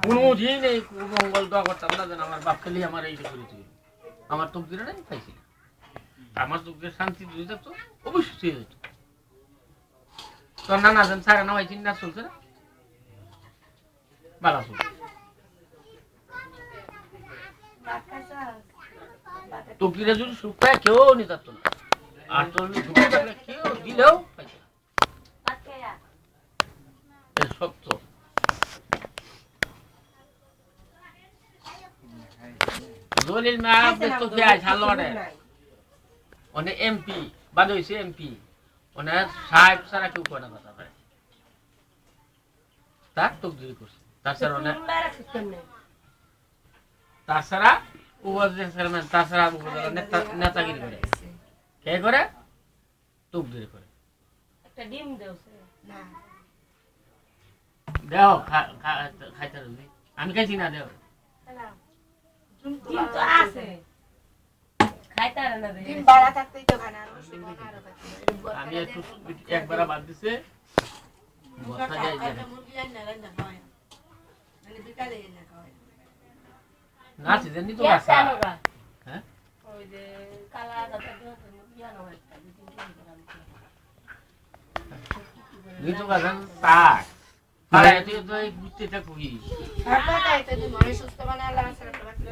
কোনো দিন নেই মঙ্গল দোয়া করতাম না যেন আমার বাপ খালি আমার এই করে তুই আমার তকদিরে নাই পাইছি না আমার তকদিরে শান্তি যদি যেত অবশ্যই যেত তোর নানা যেন সারা না হয়েছি না চলছে না বালা চলছে তকদিরে যদি সুখ পায় কেউ নিতে পারতো না আর তোর সুখ পাইলে কেউ দিলেও পাইছে না সত্য দলিল মা তো ফিয়াজ হালওয়াড়ে ওনে এমপি বাদ হইছে এমপি ওনে সাহেব সারা কেউ কোনা কথা পারে তার তকদির করছে তাছাড়া ওনে তাছাড়া উপজেলা চেয়ারম্যান তাছাড়া উপজেলা নেতাগিরি করে কে করে তকদির করে একটা ডিম দেও না দেও খাইতে আমি খাইছি না দেও ডিম তো আছে খাইতে আর না ডিম বাড়া থাকতেই তো খানা আর আমি একটু একবার বাদ দিছে কথা যায় যায় মুরগি রান্না রান্না হয় মানে বিকালে না খায় না সিজন নি তো আসা হ্যাঁ ওই যে কালা দাদা দিয়া না হয় দুই তিন দিন নি তো গাজন তাক আরে তুই তো এই বুঝতে তা কই তারপরে তো তুমি মনে সুস্থ বানা আল্লাহ সারা রাখলে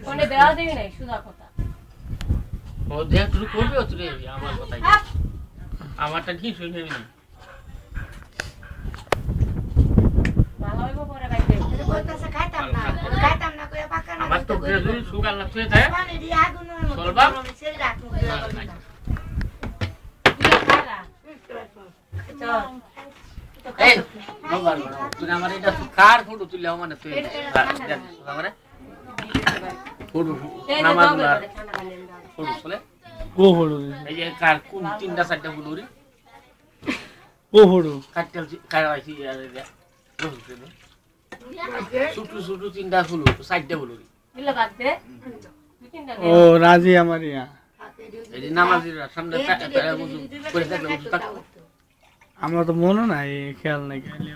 কোনে বেয়া দেবি নাই সুদা কথা ও দেখ তুই করবে ও তুই আমার কথাই আমারটা কি শুনবি না ভালো হইব পরে খাইতে বলতাছে খাইতাম না কইয়া পাকা না আমার তো গ্রেজুই সুগার না তুই থাকে পানি দিয়া আগুনের মতো চলবা? আমি ছেড়ে রাখবো কইয়া বলি না তুই খালা তো এই বাবার তুই আমার এটা কার ফটো তুইলে মানে তুই দেখ আমারে ফটো নামাজ ফটো চলে কো হড়ু এই যে কার কোন তিনটা চারটা ফটো রে কো হড়ু কাটল কারাইছি ছোট ছোট তিনটা ফুল চারটা ফুল দিলে বাদ দে দুই তিনটা ও রাজি আমার ইয়া এই যে নামাজের সামনে তারা বুঝু করে থাকলে বুঝু থাক আমরা তো মনে নাই খেয়াল নাই খাইলে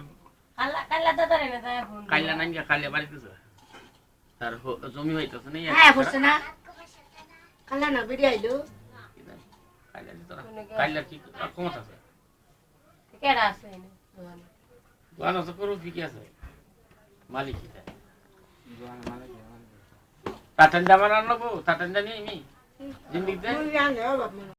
কালা কালা দাদা রে না যায় ফোন কাইলা নাই কাইলা বাড়িতেছে তার জমি হইতাছে না হ্যাঁ বলছ না কালা না বিড়ি আইলো কাইলা তোরা কাইলা কি কমত আছে কেডা আছে এনে ভালো আছে করো ঠিক আছে মালিক কি তাতেন যাবার আনবো তাতেন জানি আমি জিন্দিগিতে মুই জানি ও বাপ মনে